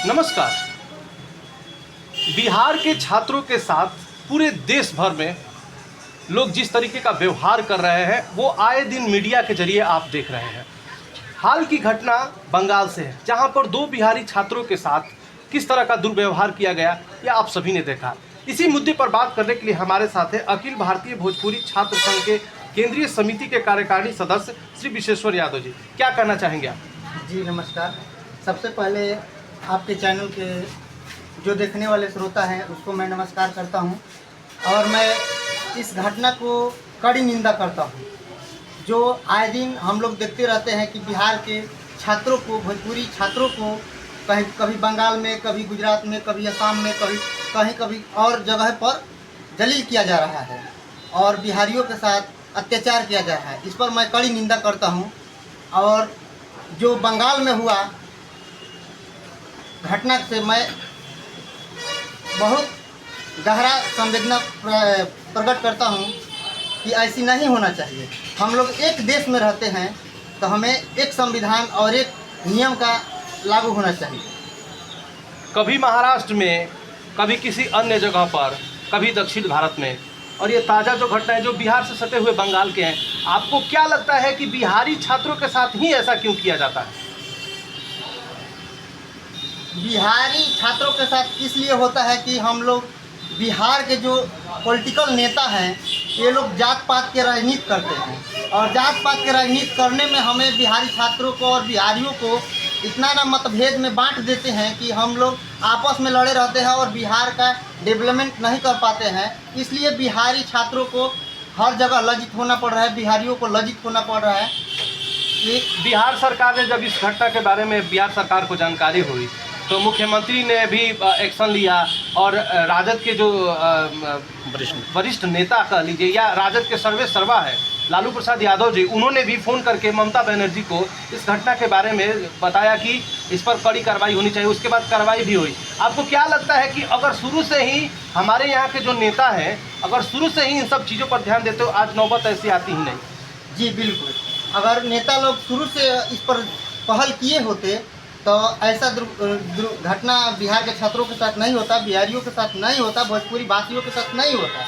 नमस्कार। बिहार के छात्रों के साथ पूरे देश भर में लोग जिस तरीके का व्यवहार कर रहे हैं वो आए दिन मीडिया के जरिए आप देख रहे हैं। हाल की घटना बंगाल से है, जहां पर दो बिहारी छात्रों के साथ किस तरह का दुर्व्यवहार किया गया यह आप सभी ने देखा। इसी मुद्दे पर बात करने के लिए हमारे साथ है अखिल भारतीय भोजपुरी छात्र संघ के केंद्रीय समिति के कार्यकारिणी सदस्य श्री विशेश्वर यादव जी। क्या कहना चाहेंगे आप? जी नमस्कार। सबसे पहले आपके चैनल के जो देखने वाले श्रोता हैं उसको मैं नमस्कार करता हूं और मैं इस घटना को कड़ी निंदा करता हूं। जो आए दिन हम लोग देखते रहते हैं कि बिहार के छात्रों को, भोजपुरी छात्रों को कभी बंगाल में, कभी गुजरात में, कभी असम में, कभी और जगह पर जलील किया जा रहा है और बिहारियों के साथ अत्याचार किया जा रहा है। इस पर मैं कड़ी निंदा करता हूं। और जो बंगाल में हुआ घटना से मैं बहुत गहरा संवेदना प्रकट करता हूं कि ऐसी नहीं होना चाहिए। हम लोग एक देश में रहते हैं तो हमें एक संविधान और एक नियम का लागू होना चाहिए। कभी महाराष्ट्र में, कभी किसी अन्य जगह पर, कभी दक्षिण भारत में, और ये ताज़ा जो घटना है जो बिहार से सटे हुए बंगाल के हैं, आपको क्या लगता है कि बिहारी छात्रों के साथ ही ऐसा क्यों किया जाता है? बिहारी छात्रों के साथ इसलिए होता है कि हम लोग बिहार के जो पॉलिटिकल नेता हैं ये लोग जात पात के राजनीति करते हैं और जात पात के राजनीति करने में हमें बिहारी छात्रों को और बिहारियों को इतना ना मतभेद में बांट देते हैं कि हम लोग आपस में लड़े रहते हैं और बिहार का डेवलपमेंट नहीं कर पाते हैं। इसलिए बिहारी छात्रों को हर जगह लज्जित होना पड़ रहा है, बिहारियों को लज्जित होना पड़ रहा है। बिहार सरकार ने जब इस घटना के बारे में बिहार सरकार को जानकारी हुई तो मुख्यमंत्री ने भी एक्शन लिया और राजद के जो वरिष्ठ नेता कह लीजिए या राजद के सर्वे सर्वा है लालू प्रसाद यादव जी, उन्होंने भी फ़ोन करके ममता बनर्जी को इस घटना के बारे में बताया कि इस पर कड़ी कार्रवाई होनी चाहिए। उसके बाद कार्रवाई भी हुई। आपको क्या लगता है कि अगर शुरू से ही हमारे यहाँ के जो नेता हैं अगर शुरू से ही इन सब चीज़ों पर ध्यान देते हो आज नौबत ऐसी आती ही नहीं? जी बिल्कुल। अगर नेता लोग शुरू से इस पर पहल किए होते तो ऐसा घटना बिहार के छात्रों के साथ नहीं होता, बिहारियों के साथ नहीं होता, भोजपुरी भाषियों के साथ नहीं होता।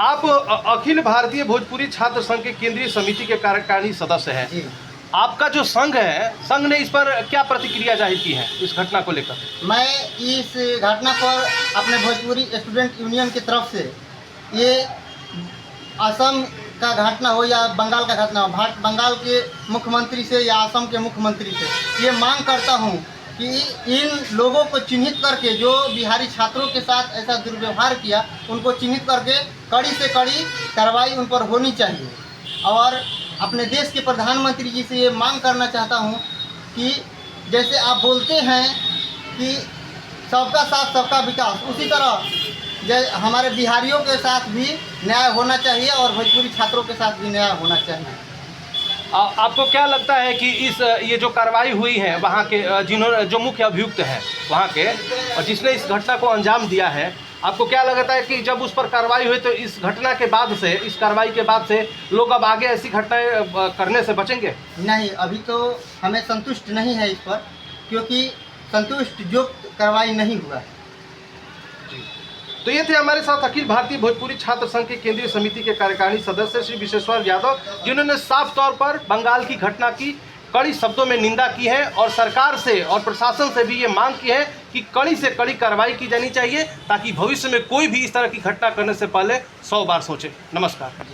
आप अखिल भारतीय भोजपुरी छात्र संघ के केंद्रीय समिति के कार्यकारिणी सदस्य हैं। आपका जो संघ है, संघ ने इस पर क्या प्रतिक्रिया जाहिर की है इस घटना को लेकर? मैं इस घटना पर अपने भोजपुरी स्टूडेंट यूनियन की तरफ से, ये असम का घटना हो या बंगाल का घटना हो, बंगाल के मुख्यमंत्री से या असम के मुख्यमंत्री से ये मांग करता हूं कि इन लोगों को चिन्हित करके, जो बिहारी छात्रों के साथ ऐसा दुर्व्यवहार किया, उनको चिन्हित करके कड़ी से कड़ी कार्रवाई उन पर होनी चाहिए। और अपने देश के प्रधानमंत्री जी से ये मांग करना चाहता हूं कि जैसे आप बोलते हैं कि सबका साथ सबका विकास, उसी तरह हमारे बिहारियों के साथ भी न्याय होना चाहिए और भोजपुरी छात्रों के साथ भी न्याय होना चाहिए। आपको क्या लगता है कि ये जो कार्रवाई हुई है वहाँ के जो मुख्य अभियुक्त हैं वहाँ के और जिसने इस घटना को अंजाम दिया है, आपको क्या लगता है कि जब उस पर कार्रवाई हुई तो इस घटना के बाद से, इस कार्रवाई के बाद से लोग अब आगे ऐसी घटनाएं करने से बचेंगे? नहीं, अभी तो हमें संतुष्ट नहीं है इस पर, क्योंकि संतुष्ट जो कार्रवाई नहीं हुआ है। तो ये थे हमारे साथ अखिल भारतीय भोजपुरी छात्र संघ के केंद्रीय समिति के कार्यकारिणी सदस्य श्री विशेश्वर यादव, जिन्होंने साफ तौर पर बंगाल की घटना की कड़ी शब्दों में निंदा की है और सरकार से और प्रशासन से भी ये मांग की है कि कड़ी से कड़ी कार्रवाई की जानी चाहिए ताकि भविष्य में कोई भी इस तरह की घटना करने से पहले 100 बार सोचे। नमस्कार।